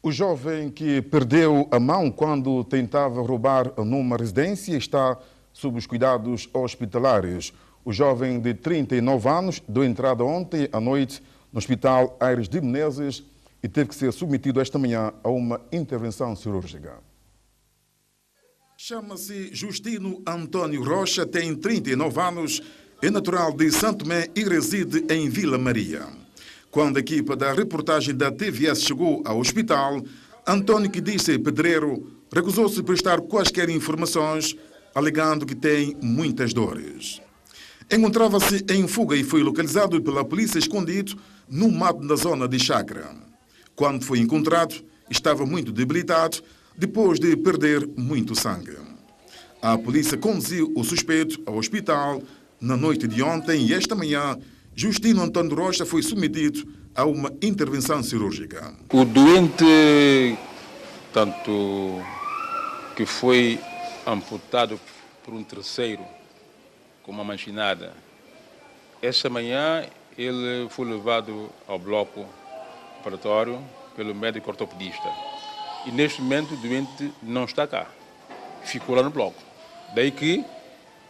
O jovem que perdeu a mão quando tentava roubar numa residência está sob os cuidados hospitalares. O jovem de 39 anos deu entrada ontem à noite no Hospital Aires de Menezes e teve que ser submetido esta manhã a uma intervenção cirúrgica. Chama-se Justino Antônio Rocha, tem 39 anos, é natural de Santo Tomé e reside em Vila Maria. Quando a equipa da reportagem da TVS chegou ao hospital, Antônio, que diz ser pedreiro, recusou-se a prestar quaisquer informações, alegando que tem muitas dores. Encontrava-se em fuga e foi localizado pela polícia escondido no mato da zona de Chácara. Quando foi encontrado, estava muito debilitado, depois de perder muito sangue. A polícia conduziu o suspeito ao hospital na noite de ontem e esta manhã Justino Antônio Rocha foi submetido a uma intervenção cirúrgica. O doente, tanto que foi amputado por um terceiro com uma manchinada, esta manhã ele foi levado ao bloco operatório pelo médico ortopedista. E neste momento o doente não está cá, ficou lá no bloco. Daí que,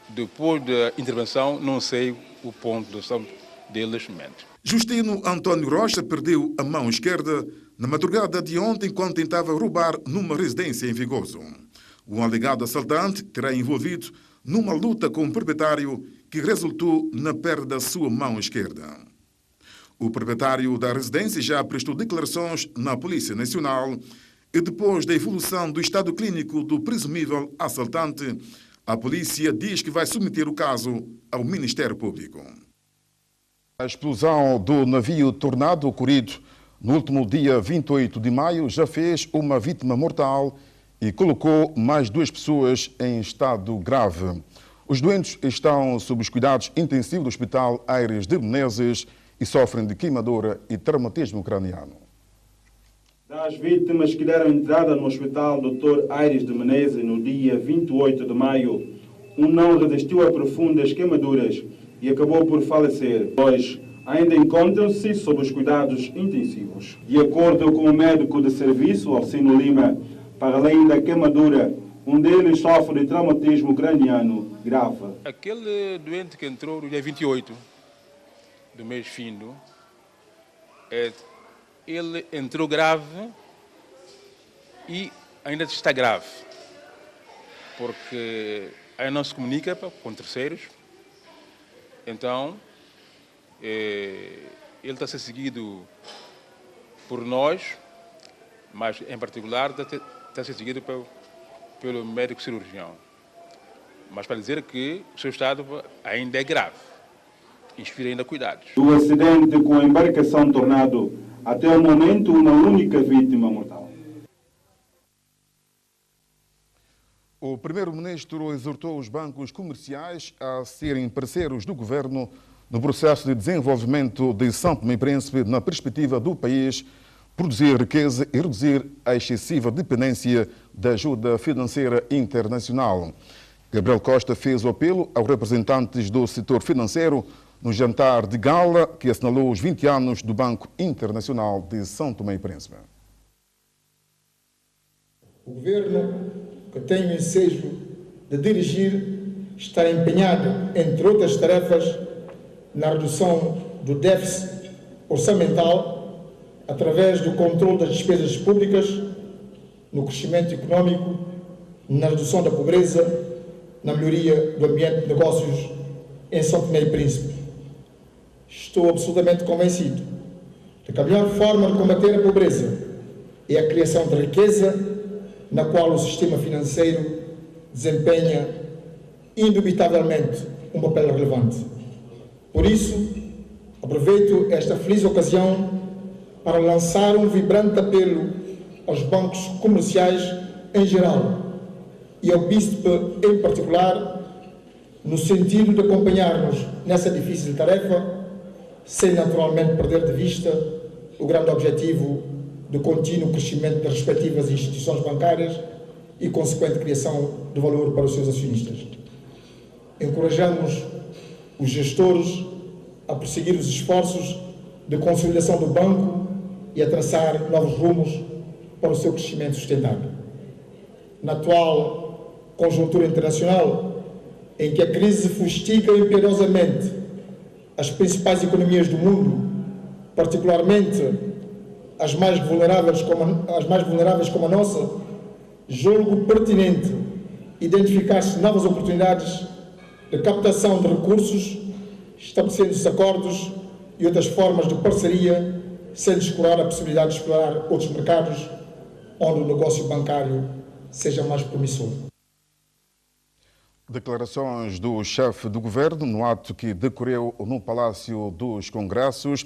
depois da intervenção, não sei o ponto de ação dele neste momento. Justino Antônio Rocha perdeu a mão esquerda na madrugada de ontem quando tentava roubar numa residência em Vigoso. Um alegado assaltante terá envolvido numa luta com o proprietário que resultou na perda da sua mão esquerda. O proprietário da residência já prestou declarações na Polícia Nacional e depois da evolução do estado clínico do presumível assaltante, a polícia diz que vai submeter o caso ao Ministério Público. A explosão do navio Tornado ocorrido no último dia 28 de maio já fez uma vítima mortal e colocou mais 2 pessoas em estado grave. Os doentes estão sob os cuidados intensivos do Hospital Aires de Menezes e sofrem de queimadura e traumatismo craniano. Das vítimas que deram entrada no Hospital Dr. Aires de Menezes no dia 28 de maio, um não resistiu a profundas queimaduras e acabou por falecer. Dois ainda encontram-se sob os cuidados intensivos. De acordo com o médico de serviço, Alcino Lima, para além da queimadura, um deles sofre de traumatismo craniano grave. Aquele doente que entrou no dia 28 do mês findo, ele entrou grave e ainda está grave, porque aí não se comunica com terceiros. Então, ele está a ser seguido por nós, mas em particular está a ser seguido pelo médico cirurgião. Mas para dizer que o seu estado ainda é grave, inspira ainda cuidados. Do acidente com a embarcação Tornado, até o momento, uma única vítima mortal. O primeiro-ministro exortou os bancos comerciais a serem parceiros do governo no processo de desenvolvimento de São Tomé e Príncipe na perspectiva do país produzir riqueza e reduzir a excessiva dependência da ajuda financeira internacional. Gabriel Costa fez o apelo aos representantes do setor financeiro no jantar de gala que assinalou os 20 anos do Banco Internacional de São Tomé e Príncipe. O governo, que tem o ensejo de dirigir, está empenhado, entre outras tarefas, na redução do déficit orçamental através do controle das despesas públicas, no crescimento econômico, na redução da pobreza, na melhoria do ambiente de negócios em São Tomé e Príncipe. Estou absolutamente convencido de que a melhor forma de combater a pobreza é a criação de riqueza, na qual o sistema financeiro desempenha indubitavelmente um papel relevante. Por isso, aproveito esta feliz ocasião para lançar um vibrante apelo aos bancos comerciais em geral e ao BISP em particular, no sentido de acompanhar-nos nessa difícil tarefa, sem naturalmente perder de vista o grande objetivo do contínuo crescimento das respectivas instituições bancárias e consequente criação de valor para os seus acionistas. Encorajamos os gestores a prosseguir os esforços de consolidação do banco e a traçar novos rumos para o seu crescimento sustentável. Na atual conjuntura internacional, em que a crise fustiga impiedosamente as principais economias do mundo, particularmente as mais vulneráveis como a nossa, julgo pertinente identificar-se novas oportunidades de captação de recursos, estabelecendo-se acordos e outras formas de parceria, sem descurar a possibilidade de explorar outros mercados onde o negócio bancário seja mais promissor. Declarações do chefe do governo no ato que decorreu no Palácio dos Congressos.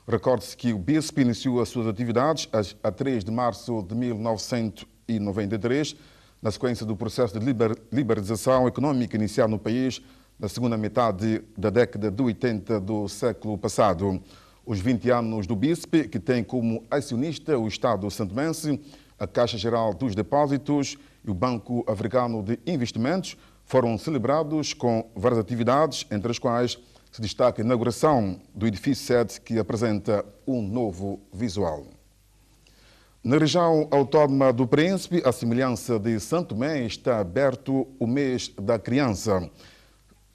Recorde-se que o BISP iniciou as suas atividades a 3 de março de 1993, na sequência do processo de liberalização econômica iniciado no país na segunda metade da década de 80 do século passado. Os 20 anos do BISP, que tem como acionista o Estado santomense, a Caixa Geral dos Depósitos e o Banco Africano de Investimentos, foram celebrados com várias atividades, entre as quais se destaca a inauguração do edifício sede, que apresenta um novo visual. Na região autónoma do Príncipe, à semelhança de Santo Tomé, está aberto o mês da criança.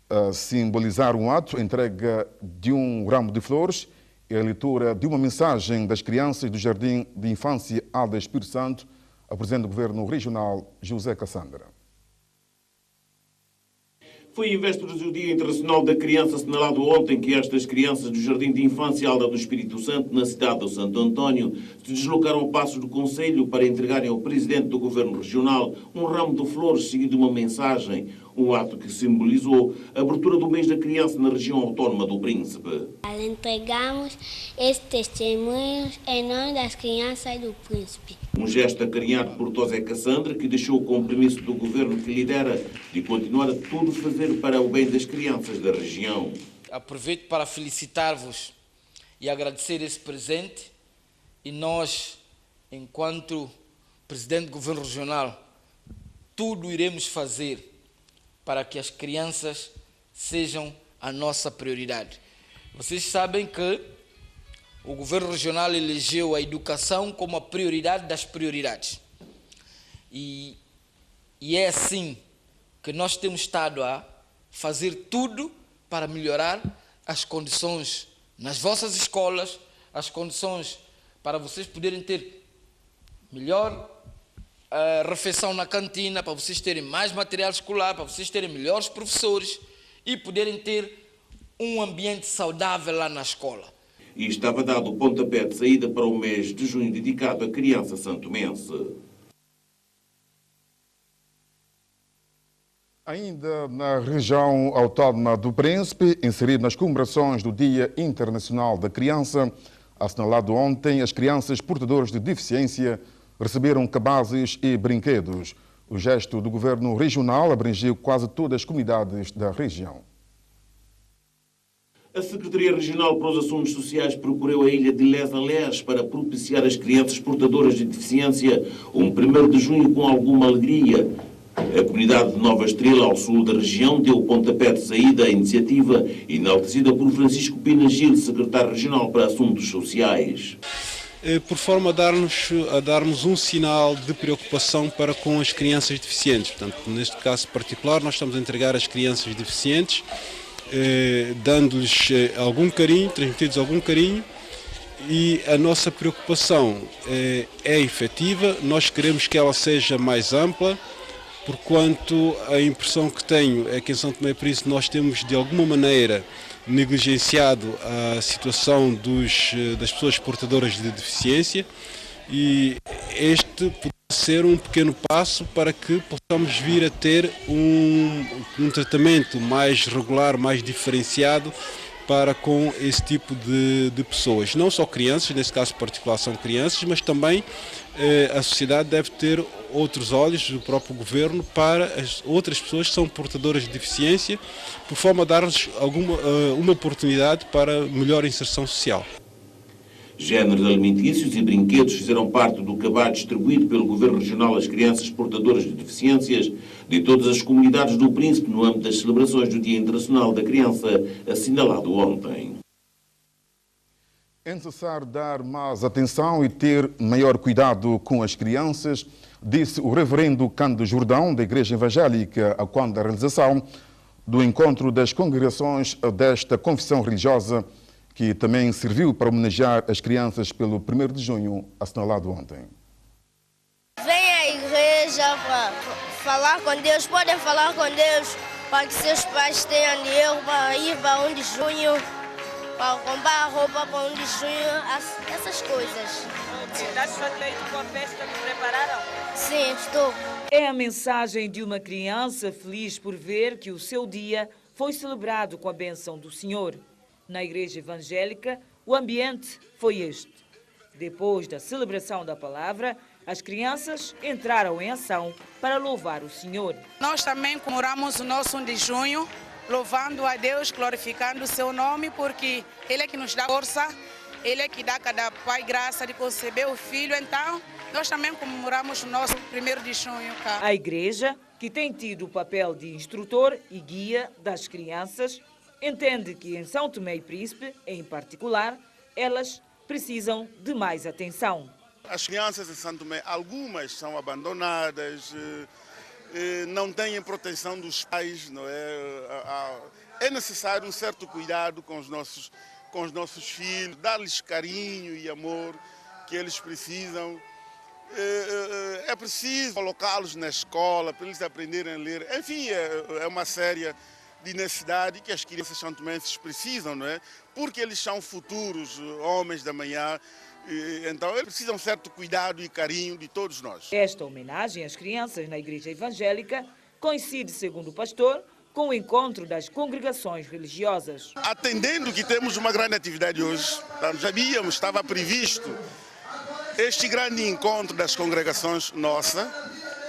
A simbolizar um ato, a entrega de um ramo de flores e a leitura de uma mensagem das crianças do Jardim de Infância Alda Espírito Santo, a Presidente do Governo Regional, José Cassandra. Foi em vésperas do Dia Internacional da Criança, assinalado ontem, que estas crianças do Jardim de Infância Alda do Espírito Santo, na cidade do Santo António, se deslocaram ao Paço do Conselho para entregarem ao Presidente do Governo Regional um ramo de flores seguido de uma mensagem, um ato que simbolizou a abertura do mês da criança na região autónoma do Príncipe. Entregamos estes testemunhos em nome das crianças do Príncipe. Um gesto acarinhado por José Cassandra, que deixou o compromisso do governo que lidera de continuar a tudo fazer para o bem das crianças da região. Aproveito para felicitar-vos e agradecer esse presente, e nós, enquanto Presidente do Governo Regional, tudo iremos fazer para que as crianças sejam a nossa prioridade. Vocês sabem que o Governo Regional elegeu a educação como a prioridade das prioridades. E é assim que nós temos estado a fazer tudo para melhorar as condições nas vossas escolas, as condições para vocês poderem ter melhor refeição na cantina, para vocês terem mais material escolar, para vocês terem melhores professores e poderem ter um ambiente saudável lá na escola. E estava dado o pontapé de saída para o mês de junho dedicado à criança santomense. Ainda na região autónoma do Príncipe, inserido nas comemorações do Dia Internacional da Criança, assinalado ontem, as crianças portadoras de deficiência receberam cabazes e brinquedos. O gesto do governo regional abrangiu quase todas as comunidades da região. A Secretaria Regional para os Assuntos Sociais procurou a ilha de Les a Les para propiciar às crianças portadoras de deficiência um 1º de junho com alguma alegria. A comunidade de Nova Estrela, ao sul da região, deu o pontapé de saída à iniciativa, enaltecida por Francisco Pina Gil, secretário regional para Assuntos Sociais. Por forma a darmos um sinal de preocupação para com as crianças deficientes. Portanto, neste caso particular, nós estamos a entregar às crianças deficientes, dando-lhes algum carinho, transmitidos algum carinho, e a nossa preocupação é efetiva. Nós queremos que ela seja mais ampla, porquanto a impressão que tenho é que em São Tomé e Príncipe nós temos de alguma maneira negligenciado a situação das pessoas portadoras de deficiência, e este pode ser um pequeno passo para que possamos vir a ter um tratamento mais regular, mais diferenciado para com esse tipo de pessoas. Não só crianças, nesse caso particular são crianças, mas também a sociedade deve ter outros olhos do próprio governo para as outras pessoas que são portadoras de deficiência, por forma a dar-lhes uma oportunidade para melhor inserção social. Géneros alimentícios e brinquedos fizeram parte do cabaz distribuído pelo Governo Regional às crianças portadoras de deficiências de todas as comunidades do Príncipe no âmbito das celebrações do Dia Internacional da Criança, assinalado ontem. É necessário dar mais atenção e ter maior cuidado com as crianças, disse o reverendo Cândido Jordão, da Igreja Evangélica, quando da realização do encontro das congregações desta confissão religiosa, que também serviu para homenagear as crianças pelo 1º de junho, assinalado ontem. Vem à igreja para falar com Deus, podem falar com Deus para que seus pais tenham dinheiro para ir para 1 de junho, para comprar roupa para 1 de junho, essas coisas. Estás satisfeito com a festa que prepararam? Sim, estou. É a mensagem de uma criança feliz por ver que o seu dia foi celebrado com a bênção do Senhor. Na igreja evangélica, o ambiente foi este. Depois da celebração da palavra, as crianças entraram em ação para louvar o Senhor. Nós também comemoramos o nosso 1 de junho, louvando a Deus, glorificando o seu nome, porque Ele é que nos dá força, Ele é que dá a cada pai graça de conceber o filho. Então, nós também comemoramos o nosso 1º de junho cá. A igreja, que tem tido o papel de instrutor e guia das crianças, entende que em São Tomé e Príncipe, em particular, elas precisam de mais atenção. As crianças em São Tomé, algumas são abandonadas, não têm proteção dos pais, não é? É necessário um certo cuidado com os nossos filhos, dar-lhes carinho e amor que eles precisam. É preciso colocá-los na escola para eles aprenderem a ler. Enfim, é uma série de necessidade que as crianças santomenses precisam, não é? Porque eles são futuros homens da manhã. Então, eles precisam de certo cuidado e carinho de todos nós. Esta homenagem às crianças na Igreja Evangélica coincide, segundo o pastor, com o encontro das congregações religiosas. Atendendo que temos uma grande atividade hoje, sabíamos, estava previsto este grande encontro das congregações nossa,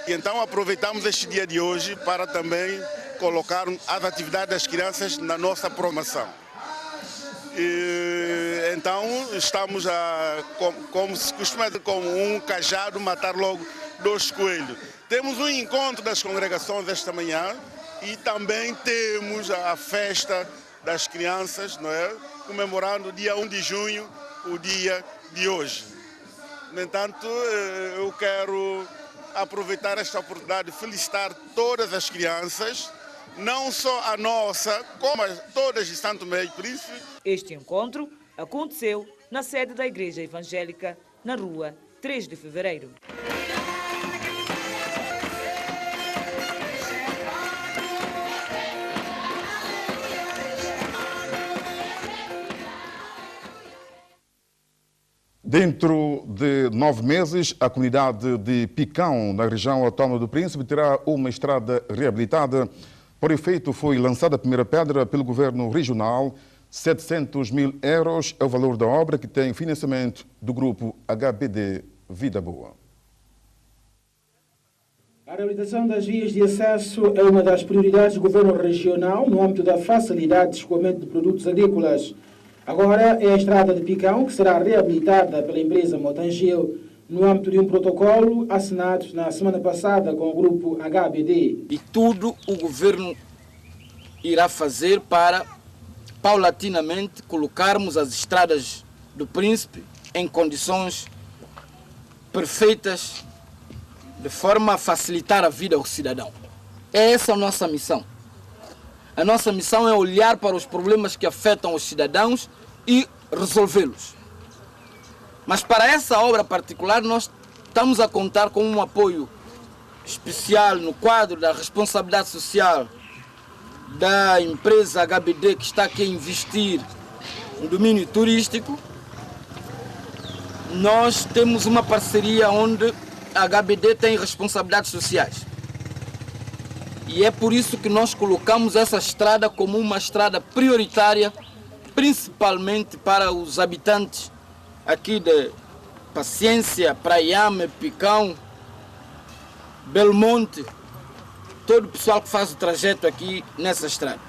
e então aproveitamos este dia de hoje para também colocar as atividades das crianças na nossa programação. Então estamos como se costuma dizer, como um cajado matar logo 2 coelhos. Temos um encontro das congregações esta manhã e também temos a festa das crianças, não é? Comemorando o dia 1 de junho, o dia de hoje. No entanto, eu quero aproveitar esta oportunidade de felicitar todas as crianças, não só a nossa, como todas de São Tomé e Príncipe. Este encontro aconteceu na sede da Igreja Evangélica, na rua 3 de Fevereiro. Dentro de 9 meses, a comunidade de Picão, na região autónoma do Príncipe, terá uma estrada reabilitada. Por efeito, foi lançada a primeira pedra pelo governo regional. 700 mil euros é o valor da obra, que tem financiamento do grupo HBD Vida Boa. A reabilitação das vias de acesso é uma das prioridades do governo regional no âmbito da facilidade de escoamento de produtos agrícolas. Agora é a estrada de Picão que será reabilitada pela empresa Motangil no âmbito de um protocolo assinado na semana passada com o grupo HBD. E tudo o governo irá fazer para, paulatinamente, colocarmos as estradas do Príncipe em condições perfeitas, de forma a facilitar a vida ao cidadão. É essa a nossa missão. A nossa missão é olhar para os problemas que afetam os cidadãos e resolvê-los. Mas para essa obra particular, nós estamos a contar com um apoio especial no quadro da responsabilidade social da empresa HBD, que está aqui a investir no domínio turístico. Nós temos uma parceria onde a HBD tem responsabilidades sociais. E é por isso que nós colocamos essa estrada como uma estrada prioritária, principalmente para os habitantes aqui de Paciência, Praiame, Picão, Belmonte, todo o pessoal que faz o trajeto aqui nessa estrada.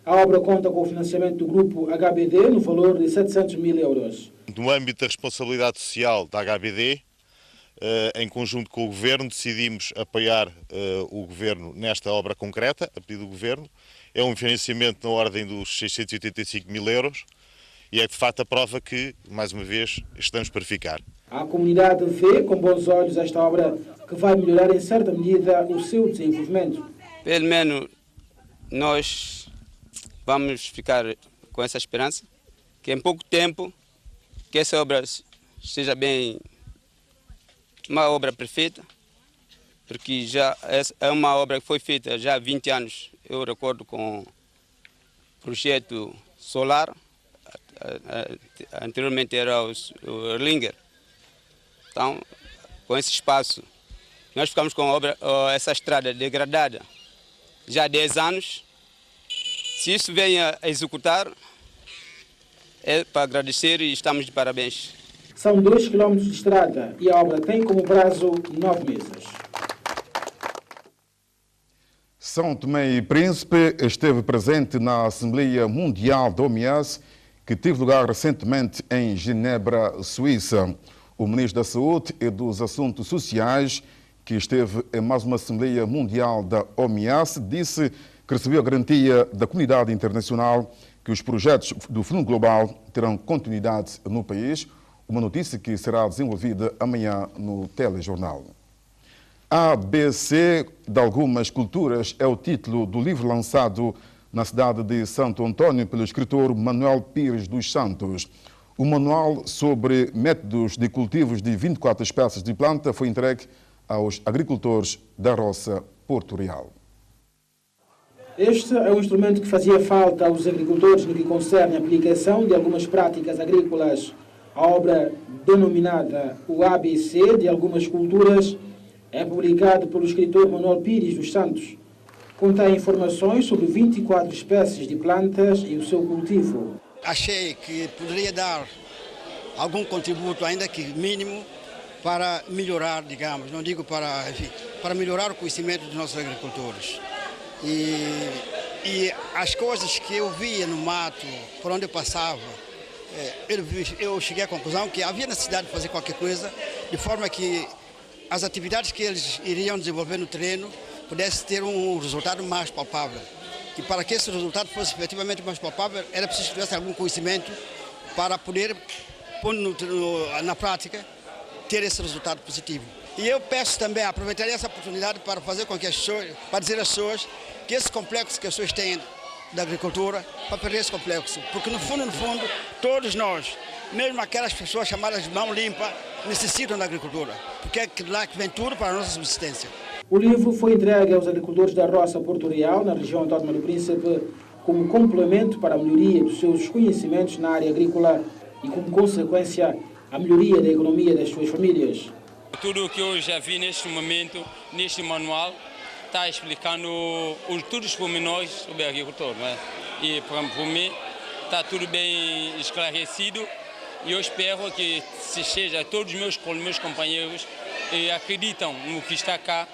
A obra conta com o financiamento do grupo HBD no valor de 700 mil euros. No âmbito da responsabilidade social da HBD, em conjunto com o Governo, decidimos apoiar o Governo nesta obra concreta, a pedido do Governo. É um financiamento na ordem dos 685 mil euros e é de facto a prova que, mais uma vez, estamos para ficar. A comunidade vê com bons olhos esta obra que vai melhorar em certa medida o seu desenvolvimento. Pelo menos nós vamos ficar com essa esperança que em pouco tempo que essa obra esteja bem, uma obra perfeita, porque já é uma obra que foi feita já há 20 anos, eu recordo, com o projeto solar, anteriormente era o Erlinger. Então, com esse espaço, nós ficamos com a obra, essa estrada degradada já há 10 anos. Se isso vem a executar, é para agradecer e estamos de parabéns. São 2 km de estrada e a obra tem como prazo 9 meses. São Tomé e Príncipe esteve presente na Assembleia Mundial da OMS, que teve lugar recentemente em Genebra, Suíça. O Ministro da Saúde e dos Assuntos Sociais, que esteve em mais uma Assembleia Mundial da OMS, disse que recebeu a garantia da comunidade internacional que os projetos do Fundo Global terão continuidade no país, uma notícia que será desenvolvida amanhã no telejornal. ABC de algumas culturas é o título do livro lançado na cidade de Santo Antônio pelo escritor Manuel Pires dos Santos. O manual sobre métodos de cultivos de 24 espécies de planta foi entregue aos agricultores da roça Porto Real. Este é um instrumento que fazia falta aos agricultores no que concerne a aplicação de algumas práticas agrícolas. A obra denominada o ABC de algumas culturas é publicada pelo escritor Manuel Pires dos Santos. Contém informações sobre 24 espécies de plantas e o seu cultivo. Achei que poderia dar algum contributo, ainda que mínimo, para melhorar, digamos, não digo para, enfim, para melhorar o conhecimento dos nossos agricultores. E as coisas que eu via no mato, por onde eu passava, eu cheguei à conclusão que havia necessidade de fazer qualquer coisa, de forma que as atividades que eles iriam desenvolver no terreno pudessem ter um resultado mais palpável. E para que esse resultado fosse efetivamente mais palpável, era preciso que tivesse algum conhecimento para poder, na prática, ter esse resultado positivo. E eu peço também, aproveitaria essa oportunidade para fazer com que as pessoas, para dizer às pessoas que esse complexo que as pessoas têm da agricultura, para perder esse complexo. Porque no fundo, todos nós, mesmo aquelas pessoas chamadas de mão limpa, necessitam da agricultura. Porque é lá que vem tudo para a nossa subsistência. O livro foi entregue aos agricultores da roça Porto Real, na região autónoma do Príncipe, como complemento para a melhoria dos seus conhecimentos na área agrícola e, como consequência, a melhoria da economia das suas famílias. Tudo o que eu já vi neste momento, neste manual, está explicando todos os pormenores sobre o agricultor, não é? E para mim está tudo bem esclarecido e eu espero que se seja todos os meus companheiros acreditam no que está cá.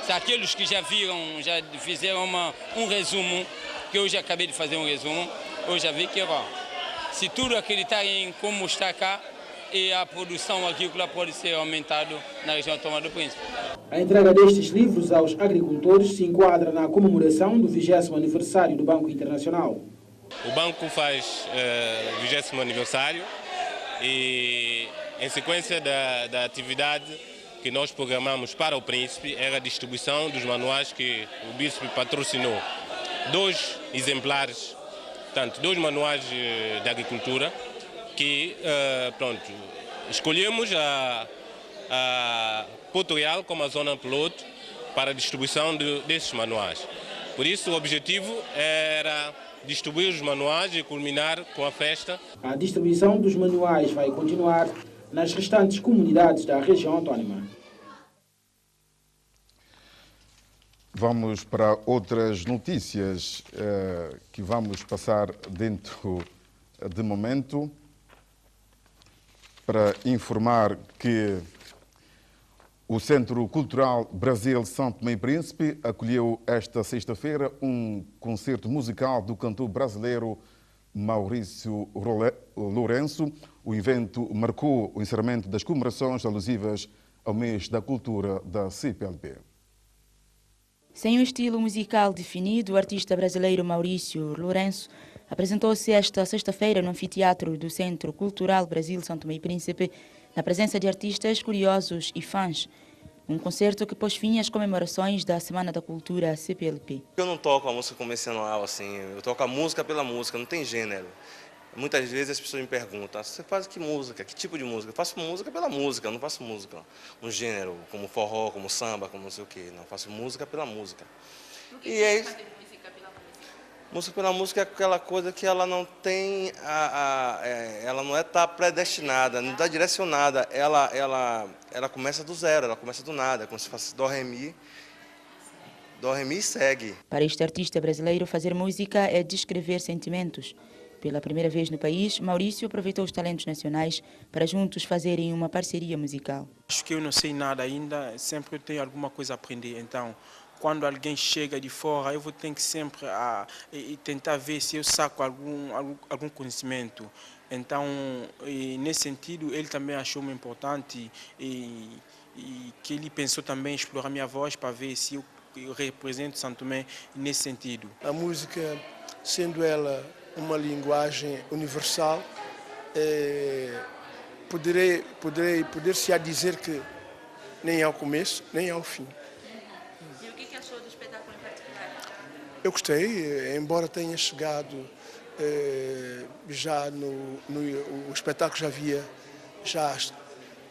Se aqueles que já viram, já fizeram um resumo, que eu já acabei de fazer um resumo, eu já vi que se tudo acreditarem como está cá, e a produção agrícola pode ser aumentada na região autónoma do Príncipe. A entrega destes livros aos agricultores se enquadra na comemoração do 20º aniversário do Banco Internacional. O banco faz 20º aniversário e, em sequência da atividade que nós programamos para o Príncipe, era a distribuição dos manuais que o Bispo patrocinou. 2 exemplares, portanto, 2 manuais de agricultura, que escolhemos a Porto Real como a zona piloto para a distribuição desses manuais. Por isso, o objetivo era distribuir os manuais e culminar com a festa. A distribuição dos manuais vai continuar nas restantes comunidades da região autónoma. Vamos para outras notícias que vamos passar dentro de momento, para informar que o Centro Cultural Brasil São Tomé e Príncipe acolheu esta sexta-feira um concerto musical do cantor brasileiro Maurício Lourenço. O evento marcou o encerramento das comemorações alusivas ao mês da cultura da CPLP. Sem um estilo musical definido, o artista brasileiro Maurício Lourenço apresentou-se esta sexta-feira no anfiteatro do Centro Cultural Brasil São Tomé e Príncipe, na presença de artistas, curiosos e fãs. Um concerto que pôs fim às comemorações da Semana da Cultura CPLP. Eu não toco a música convencional assim, eu toco a música pela música, não tem gênero. Muitas vezes as pessoas me perguntam, você faz que música, que tipo de música? Eu faço música pela música, eu não faço música um gênero, como forró, como samba, como não sei o quê. Não, eu faço música pela música. Por que e é fazer música pela música? Música pela música é aquela coisa que ela não tem, ela não está predestinada, não está direcionada, ela começa do zero, ela começa do nada, como se fosse dó, ré, mi e segue. Para este artista brasileiro, fazer música é descrever sentimentos. Pela primeira vez no país, Maurício aproveitou os talentos nacionais para juntos fazerem uma parceria musical. Acho que eu não sei nada ainda, sempre eu tenho alguma coisa a aprender, então quando alguém chega de fora, eu vou ter que sempre tentar ver se eu saco algum conhecimento. Então, nesse sentido, ele também achou-me importante e que ele pensou também em explorar minha voz para ver se eu represento São Tomé nesse sentido. A música, sendo ela uma linguagem universal, poder-se dizer que nem ao começo, nem ao fim. E o que achou do espetáculo em particular? Eu gostei, embora tenha chegado já o espetáculo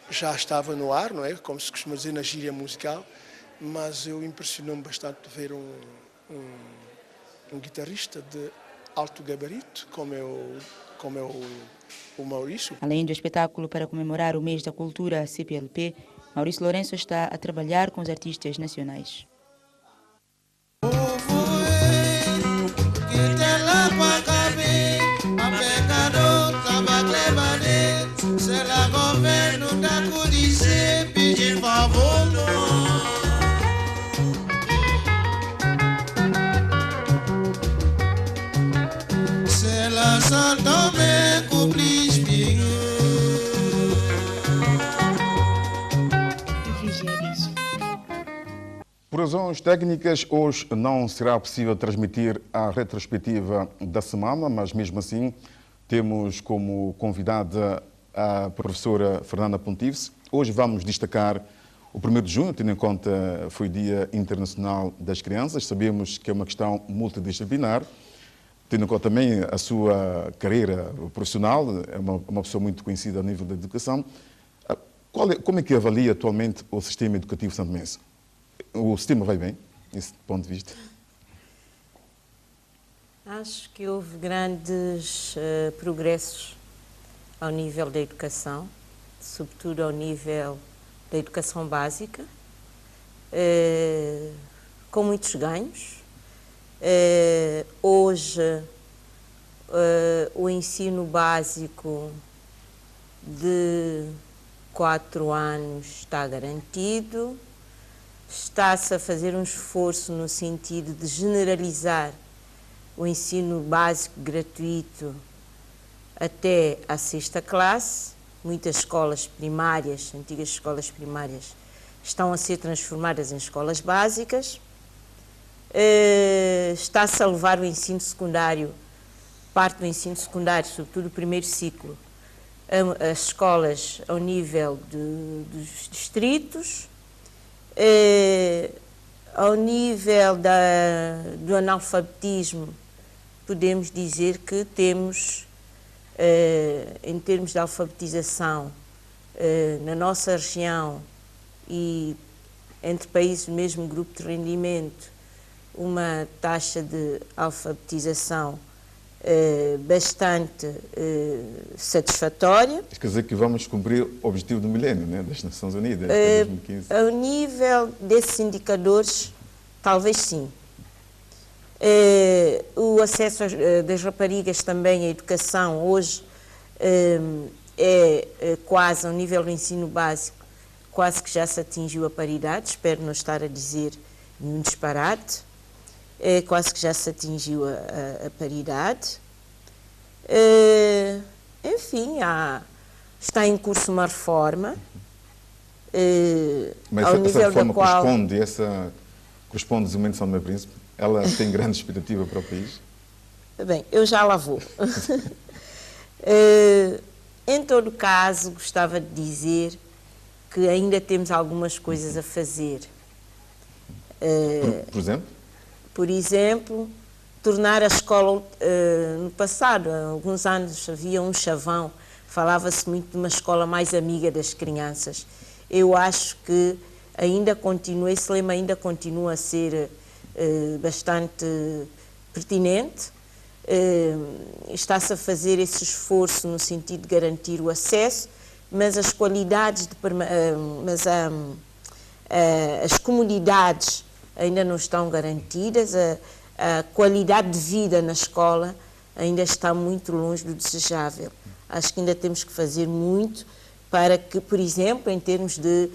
já estava no ar, não é? Como se costuma dizer na gíria musical, mas eu impressionou-me bastante ver um guitarrista de alto gabarito, como é o Maurício. Além do espetáculo para comemorar o mês da cultura CPLP, Maurício Lourenço está a trabalhar com os artistas nacionais. Por razões técnicas, hoje não será possível transmitir a retrospectiva da semana, mas mesmo assim temos como convidada a professora Fernanda Pontives. Hoje vamos destacar o 1º de junho, tendo em conta foi Dia Internacional das Crianças. Sabemos que é uma questão multidisciplinar, tendo em conta também a sua carreira profissional, é uma pessoa muito conhecida a nível da educação. Como é que avalia atualmente o sistema educativo santomense? O sistema vai bem, desse ponto de vista? Acho que houve grandes progressos ao nível da educação, sobretudo ao nível da educação básica, com muitos ganhos. Hoje, o ensino básico de 4 anos está garantido. Está-se a fazer um esforço no sentido de generalizar o ensino básico gratuito até à 6ª classe. Muitas escolas primárias, antigas escolas primárias, estão a ser transformadas em escolas básicas. Está-se a levar o ensino secundário, parte do ensino secundário, sobretudo o 1º ciclo, as escolas ao nível dos distritos. Ao nível do analfabetismo, podemos dizer que temos, em termos de alfabetização, na nossa região e entre países do mesmo grupo de rendimento, uma taxa de alfabetização bastante satisfatória. Quer dizer que vamos cumprir o objetivo do milénio, né, das Nações Unidas, até 2015. Ao nível desses indicadores, talvez sim. O acesso das raparigas também à educação hoje é quase, ao nível do ensino básico, quase que já se atingiu a paridade, espero não estar a dizer nenhum disparate. Quase que já se atingiu a paridade. Enfim, está em curso uma reforma. Mas ao essa nível reforma da qual... corresponde ao São Tomé e Príncipe? Ela tem grande expectativa para o país? Bem, eu já lá vou. Em todo caso, gostava de dizer que ainda temos algumas coisas a fazer. Por exemplo? Por exemplo, tornar a escola, no passado, há alguns anos, havia um chavão, falava-se muito de uma escola mais amiga das crianças. Eu acho que ainda continua, esse lema ainda continua a ser bastante pertinente. Está-se a fazer esse esforço no sentido de garantir o acesso, mas as qualidades, as comunidades ainda não estão garantidas, a qualidade de vida na escola ainda está muito longe do desejável. Acho que ainda temos que fazer muito para que, por exemplo, em termos de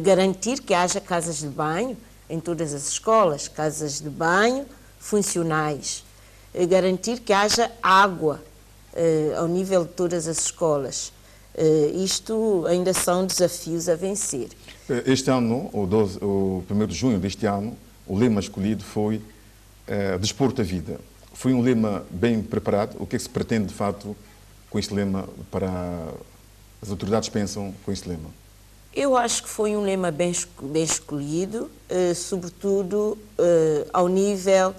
garantir que haja casas de banho em todas as escolas, casas de banho funcionais, garantir que haja água ao nível de todas as escolas. Isto ainda são desafios a vencer. Este ano, o 1º de junho deste ano, o lema escolhido foi Desporto à Vida. Foi um lema bem preparado. O que é que se pretende, de fato, com este lema, para as autoridades pensam com este lema? Eu acho que foi um lema bem escolhido, sobretudo ao nível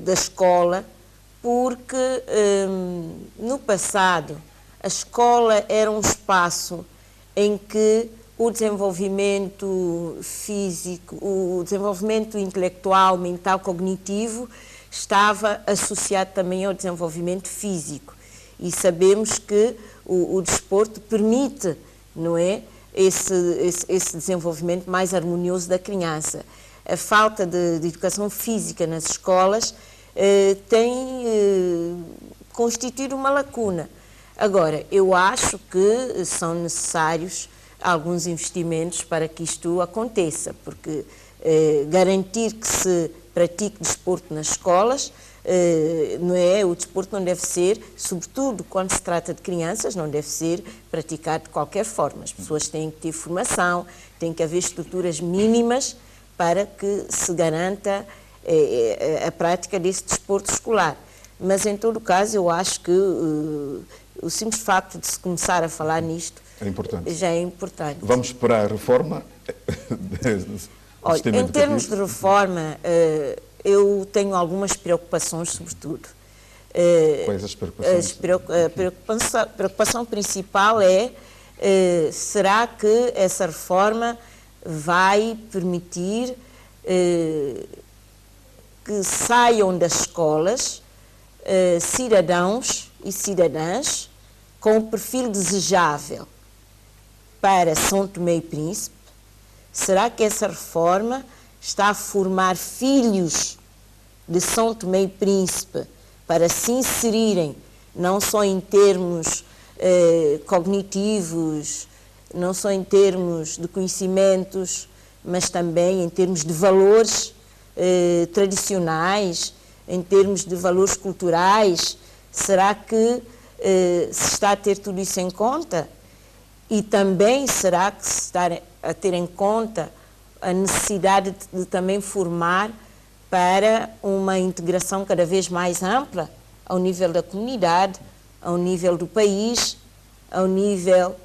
da escola, porque no passado a escola era um espaço em que o desenvolvimento físico, o desenvolvimento intelectual, mental, cognitivo, estava associado também ao desenvolvimento físico. E sabemos que o desporto permite, não é, esse desenvolvimento mais harmonioso da criança. A falta de educação física nas escolas tem constituído uma lacuna. Agora, eu acho que são necessários alguns investimentos para que isto aconteça, porque garantir que se pratique desporto nas escolas, não é? O desporto não deve ser, sobretudo quando se trata de crianças, não deve ser praticado de qualquer forma. As pessoas têm que ter formação, tem que haver estruturas mínimas para que se garanta a prática desse desporto escolar. Mas, em todo caso, eu acho que o simples facto de se começar a falar nisto já é importante. Vamos para a reforma? Olha, em termos de reforma, eu tenho algumas preocupações, sobretudo. Quais as preocupações? A preocupação principal é, será que essa reforma vai permitir que saiam das escolas cidadãos e cidadãs com o perfil desejável para São Tomé e Príncipe? Será que essa reforma está a formar filhos de São Tomé e Príncipe para se inserirem não só em termos cognitivos, não só em termos de conhecimentos, mas também em termos de valores tradicionais, em termos de valores culturais? Será que se está a ter tudo isso em conta? E também será que se está a ter em conta a necessidade de também formar para uma integração cada vez mais ampla ao nível da comunidade, ao nível do país, ao nível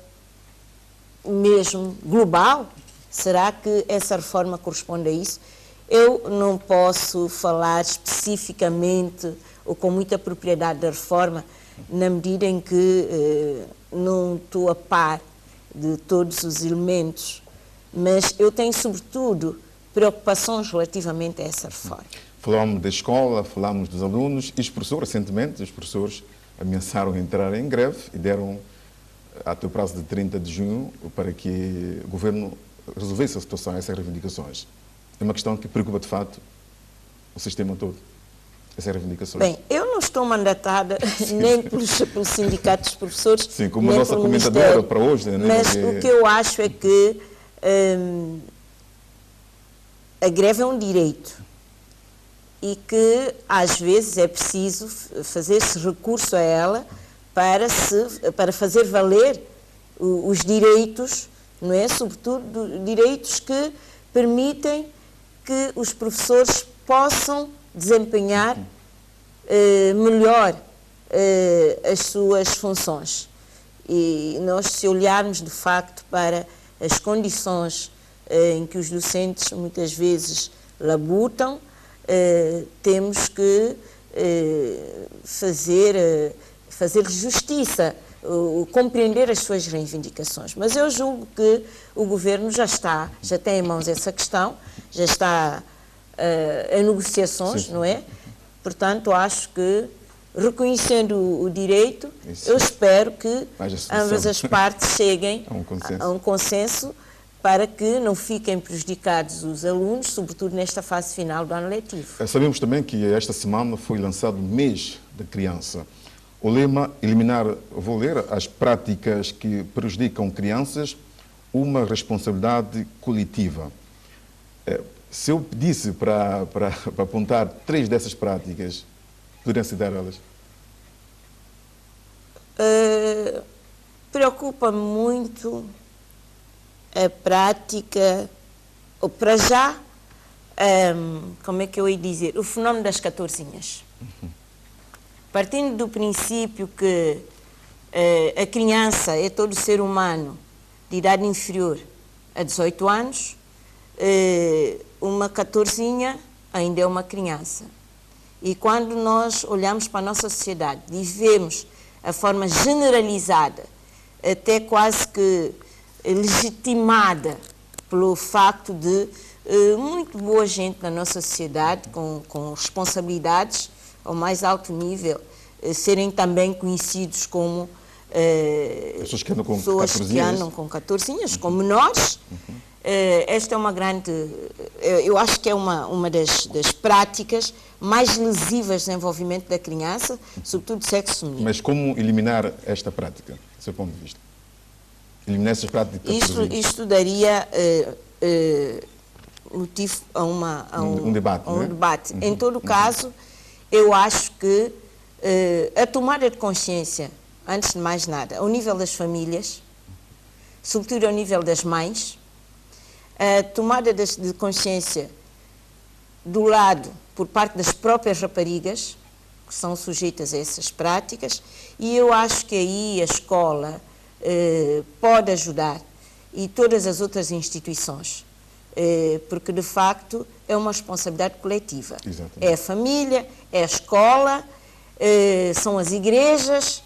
mesmo global? Será que essa reforma corresponde a isso? Eu não posso falar especificamente ou com muita propriedade da reforma, na medida em que não estou a par de todos os elementos, mas eu tenho, sobretudo, preocupações relativamente a essa reforma. Falámos da escola, falámos dos alunos e os professores. Recentemente, os professores ameaçaram entrar em greve e deram até o prazo de 30 de junho para que o governo resolvesse a situação, essas reivindicações. É uma questão que preocupa, de fato, o sistema todo, essas reivindicações. Bem, eu não estou mandatada nem pelos sindicatos dos professores, sim, como a nossa comentadora para hoje. Né? Mas o que eu acho é que a greve é um direito e que, às vezes, é preciso fazer-se recurso a ela para fazer valer os direitos, não é? Sobretudo direitos que permitem que os professores possam desempenhar melhor as suas funções. E nós, se olharmos de facto para as condições em que os docentes muitas vezes labutam, temos que fazer justiça, compreender as suas reivindicações. Mas eu julgo que o Governo já tem em mãos essa questão, já está em negociações, não é? Portanto, acho que, reconhecendo o direito, eu espero que ambas as partes cheguem a um consenso para que não fiquem prejudicados os alunos, sobretudo nesta fase final do ano letivo. Sabemos também que esta semana foi lançado o mês da criança. O lema, vou ler, as práticas que prejudicam crianças, uma responsabilidade coletiva. Se eu pedisse para apontar 3 dessas práticas, poderiam citar elas? Preocupa-me muito a prática, ou para já, como é que eu ia dizer, o fenómeno das 14inhas. Partindo do princípio que a criança é todo ser humano de idade inferior a 18 anos, uma 14inha ainda é uma criança. E quando nós olhamos para a nossa sociedade e vemos a forma generalizada, até quase que legitimada pelo facto de muito boa gente na nossa sociedade, com responsabilidades ao mais alto nível, serem também conhecidos como pessoas que andam com 14inhas, como menores. Esta é uma grande, eu acho que é uma das práticas mais lesivas do desenvolvimento da criança, sobretudo do sexo feminino. Mas como eliminar esta prática, do seu ponto de vista? Eliminar essas práticas? Isto daria motivo a um debate. Né? Debate. Em todo caso, eu acho que a tomada de consciência, antes de mais nada, ao nível das famílias, sobretudo ao nível das mães, a tomada de consciência do lado, por parte das próprias raparigas, que são sujeitas a essas práticas, e eu acho que aí a escola pode ajudar, e todas as outras instituições, porque de facto é uma responsabilidade coletiva. Exatamente. É a família, é a escola, são as igrejas,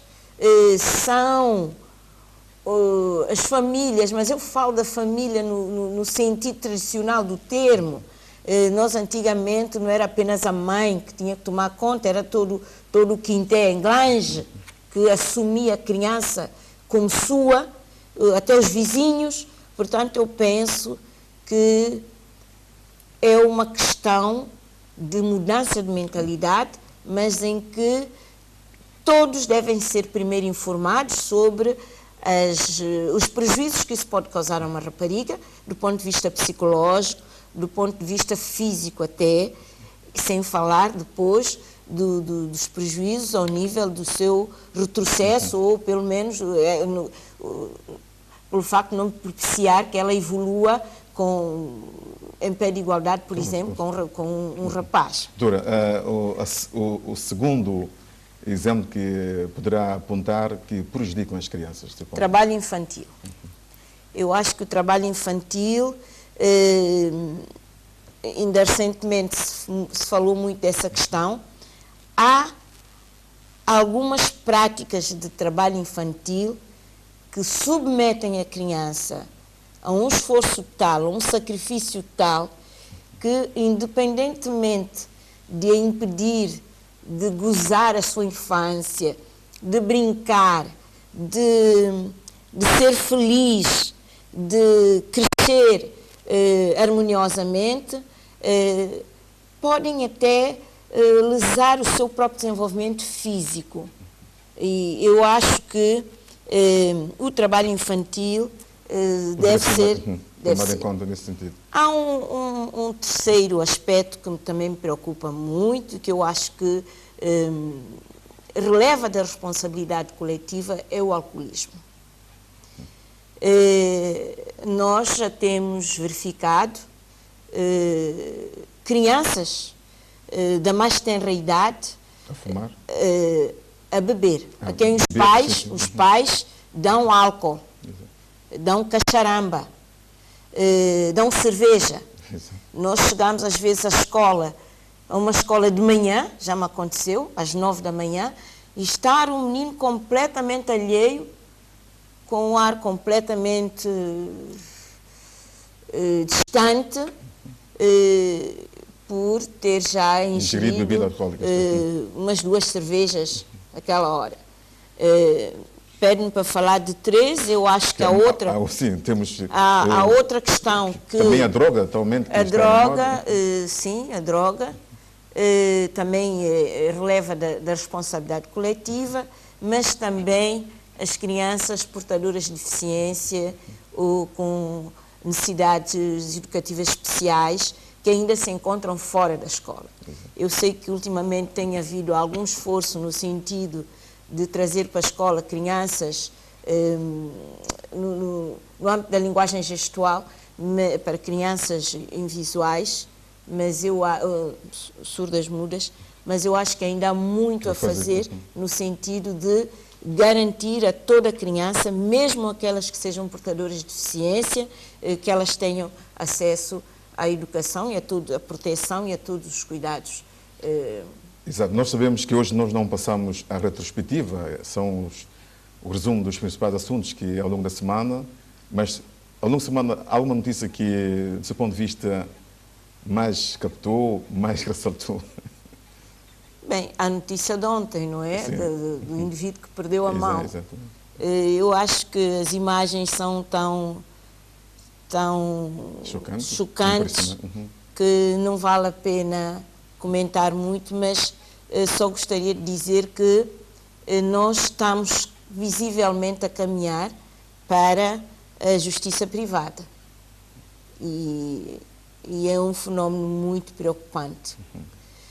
são as famílias, mas eu falo da família no sentido tradicional do termo. Nós antigamente não era apenas a mãe que tinha que tomar conta, era todo o quinté englange que assumia a criança como sua, até os vizinhos. Portanto, eu penso que é uma questão de mudança de mentalidade, mas em que todos devem ser primeiro informados sobre os prejuízos que isso pode causar a uma rapariga, do ponto de vista psicológico, do ponto de vista físico até, sem falar depois dos prejuízos ao nível do seu retrocesso, ou pelo menos pelo facto de não propiciar que ela evolua em pé de igualdade, por exemplo, com um rapaz. Doutora, o segundo exemplo que poderá apontar que prejudicam as crianças? Trabalho infantil. Eu acho que o trabalho infantil, ainda recentemente se falou muito dessa questão. Há algumas práticas de trabalho infantil que submetem a criança a um esforço tal, a um sacrifício tal, que independentemente de a impedir de gozar a sua infância, de brincar, de ser feliz, de crescer harmoniosamente, podem até lesar o seu próprio desenvolvimento físico. E eu acho que o trabalho infantil deve ser tomado em conta nesse sentido. Há um terceiro aspecto que também me preocupa muito, que eu acho que releva da responsabilidade coletiva, é o alcoolismo. Nós já temos verificado crianças da mais tenra idade A fumar? A beber. A quem os pais dão álcool, dão cacharamba, dão cerveja. Nós chegamos às vezes à escola, a uma escola de manhã, já me aconteceu, às 9 da manhã, e estar um menino completamente alheio, com um ar completamente distante, por ter já ingerido bebida alcoólica, umas 2 cervejas naquela hora. Pede-me para falar de 3, eu acho que a outra... sim, temos... A outra questão que... Também a droga, atualmente... A droga, sim, a droga, também releva da responsabilidade coletiva, mas também as crianças portadoras de deficiência ou com necessidades educativas especiais que ainda se encontram fora da escola. Eu sei que ultimamente tem havido algum esforço no sentido de trazer para a escola crianças no âmbito da linguagem gestual, para crianças invisuais, mas surdas mudas, mas eu acho que ainda há muito a fazer no sentido de garantir a toda criança, mesmo aquelas que sejam portadoras de deficiência, que elas tenham acesso à educação e a toda a proteção e a todos os cuidados. Exato. Nós sabemos que hoje nós não passamos a retrospectiva, são o resumo dos principais assuntos que ao longo da semana, mas ao longo da semana há alguma notícia que, do seu ponto de vista, mais captou, mais ressaltou? Bem, a notícia de ontem, não é? Do indivíduo que perdeu a mão. Exatamente. Eu acho que as imagens são tão chocantes que não vale a pena comentar muito, mas só gostaria de dizer que nós estamos visivelmente a caminhar para a justiça privada. E é um fenómeno muito preocupante.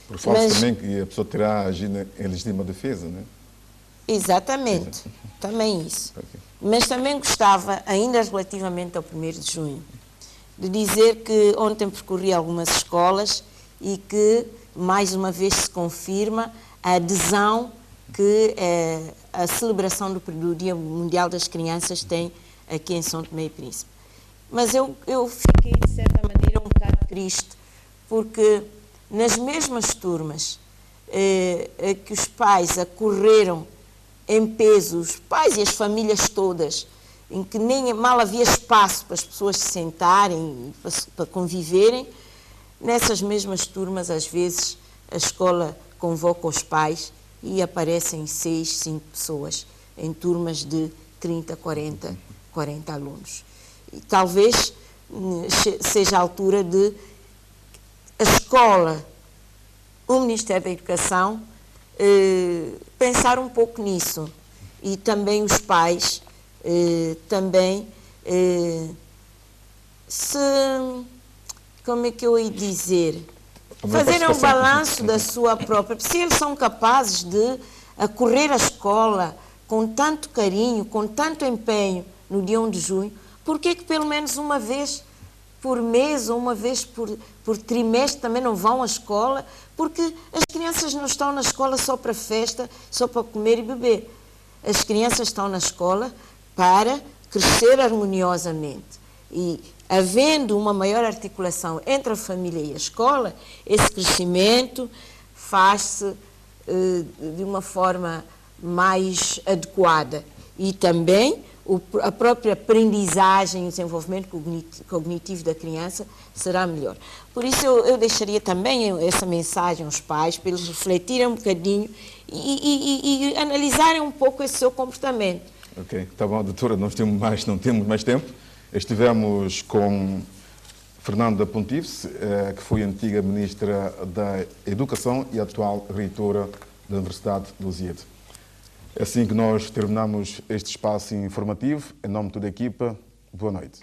Por falta também que a pessoa terá agido em legítima defesa, não é? Exatamente, também isso. Mas também gostava, ainda relativamente ao 1º de junho, de dizer que ontem percorri algumas escolas e que, mais uma vez, se confirma a adesão que a celebração do Dia Mundial das Crianças tem aqui em São Tomé e Príncipe. Mas eu fiquei, de certa maneira, um bocado triste, porque nas mesmas turmas que os pais acorreram em peso, os pais e as famílias todas, em que nem mal havia espaço para as pessoas se sentarem, para conviverem, nessas mesmas turmas, às vezes, a escola convoca os pais e aparecem 6, 5 pessoas em turmas de 30, 40 alunos. E talvez seja a altura de a escola, o Ministério da Educação, pensar um pouco nisso. E também os pais, como é que eu ia dizer? Fazerem um balanço da sua própria... Se eles são capazes de acorrer à escola com tanto carinho, com tanto empenho no dia 1 de junho, por que pelo menos uma vez por mês ou uma vez por trimestre também não vão à escola? Porque as crianças não estão na escola só para festa, só para comer e beber. As crianças estão na escola para crescer harmoniosamente. E, havendo uma maior articulação entre a família e a escola, esse crescimento faz-se de uma forma mais adequada. E também a própria aprendizagem e o desenvolvimento cognitivo da criança será melhor. Por isso eu deixaria também essa mensagem aos pais, para eles refletirem um bocadinho e analisarem um pouco esse seu comportamento. Ok, está bom, doutora, não temos mais tempo. Estivemos com Fernanda Pontífice, que foi antiga Ministra da Educação e atual Reitora da Universidade de Lusíada. É assim que nós terminamos este espaço informativo. Em nome de toda a equipa, boa noite.